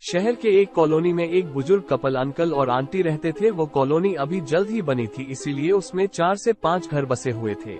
शहर के एक कॉलोनी में एक बुजुर्ग कपल अंकल और आंटी रहते थे। वो कॉलोनी अभी जल्द ही बनी थी, इसीलिए उसमें 4 से 5 घर बसे हुए थे।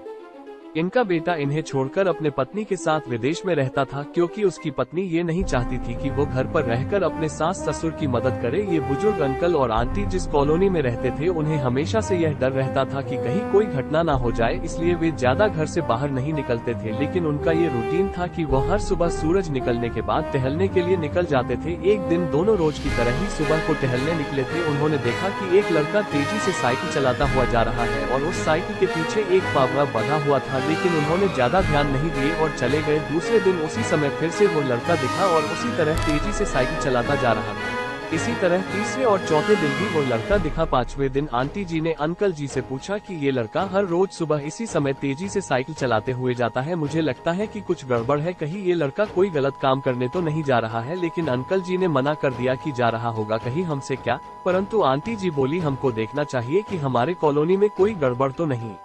इनका बेटा इन्हें छोड़कर अपने पत्नी के साथ विदेश में रहता था, क्योंकि उसकी पत्नी ये नहीं चाहती थी कि वो घर पर रहकर अपने सास ससुर की मदद करे। ये बुजुर्ग अंकल और आंटी जिस कॉलोनी में रहते थे, उन्हें हमेशा से यह डर रहता था कि कहीं कोई घटना ना हो जाए, इसलिए वे ज्यादा घर से बाहर नहीं निकलते थे। लेकिन उनका ये रूटीन था कि वो हर सुबह सूरज निकलने के बाद टहलने के लिए निकल जाते थे। एक दिन दोनों रोज की तरह ही सुबह को टहलने निकले थे। उन्होंने देखा कि एक लड़का तेजी से साइकिल चलाता हुआ जा रहा है और उस साइकिल के पीछे एक फावड़ा बंधा हुआ था, लेकिन उन्होंने ज्यादा ध्यान नहीं दिए और चले गए। दूसरे दिन उसी समय फिर से वो लड़का दिखा और उसी तरह तेजी से साइकिल चलाता जा रहा था। इसी तरह तीसरे और चौथे दिन भी वो लड़का दिखा। 5वें दिन आंटी जी ने अंकल जी से पूछा कि ये लड़का हर रोज सुबह इसी समय तेजी से साइकिल चलाते हुए जाता है, मुझे लगता है कि कुछ गड़बड़ है, कहीं ये लड़का कोई गलत काम करने तो नहीं जा रहा है। लेकिन अंकल जी ने मना कर दिया कि जा रहा होगा कहीं हमसे क्या। परंतु आंटी जी बोली, हमको देखना चाहिए कि हमारे कॉलोनी में कोई गड़बड़ तो नहीं।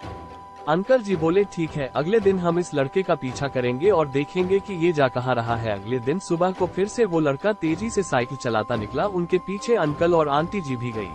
अंकल जी बोले, ठीक है, अगले दिन हम इस लड़के का पीछा करेंगे और देखेंगे कि ये जा कहाँ रहा है। अगले दिन सुबह को फिर से वो लड़का तेजी से साइकिल चलाता निकला। उनके पीछे अंकल और आंटी जी भी गई।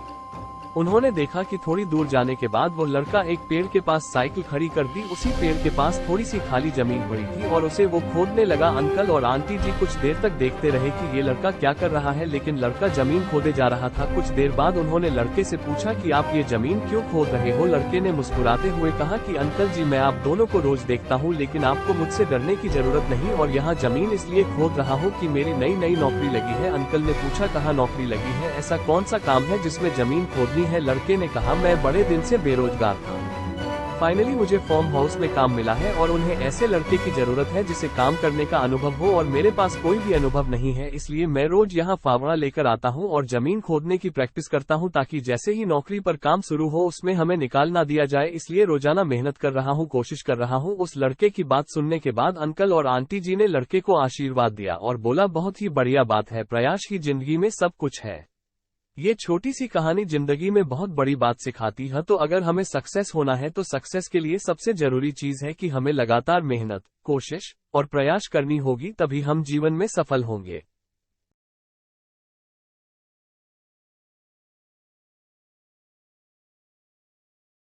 उन्होंने देखा कि थोड़ी दूर जाने के बाद वो लड़का एक पेड़ के पास साइकिल खड़ी कर दी। उसी पेड़ के पास थोड़ी सी खाली जमीन पड़ी थी और उसे वो खोदने लगा। अंकल और आंटी जी कुछ देर तक देखते रहे कि ये लड़का क्या कर रहा है, लेकिन लड़का जमीन खोदे जा रहा था। कुछ देर बाद उन्होंने लड़के से पूछा कि आप ये जमीन क्यों खोद रहे हो। लड़के ने मुस्कुराते हुए कहा कि अंकल जी, मैं आप दोनों को रोज देखता हूँ, लेकिन आपको मुझसे डरने की जरूरत नहीं, और यहाँ जमीन इसलिए खोद रहा हूँ कि मेरी नई नई नौकरी लगी है। अंकल ने पूछा, कहाँ नौकरी लगी है, ऐसा कौन सा काम है जिसमें जमीन खोदनी है। लड़के ने कहा, मैं बड़े दिन से बेरोजगार था, फाइनली मुझे फार्म हाउस में काम मिला है और उन्हें ऐसे लड़के की जरूरत है जिसे काम करने का अनुभव हो, और मेरे पास कोई भी अनुभव नहीं है, इसलिए मैं रोज यहाँ फावड़ा लेकर आता हूँ और जमीन खोदने की प्रैक्टिस करता हूँ, ताकि जैसे ही नौकरी पर काम शुरू हो उसमें हमें निकाल ना दिया जाए। इसलिए रोजाना मेहनत कर रहा हूँ, कोशिश कर रहा हूँ। उस लड़के की बात सुनने के बाद अंकल और आंटी जी ने लड़के को आशीर्वाद दिया और बोला, बहुत ही बढ़िया बात है, प्रयास ही जिंदगी में सब कुछ है। ये छोटी सी कहानी जिंदगी में बहुत बड़ी बात सिखाती है। तो अगर हमें सक्सेस होना है तो सक्सेस के लिए सबसे जरूरी चीज है कि हमें लगातार मेहनत, कोशिश और प्रयास करनी होगी, तभी हम जीवन में सफल होंगे।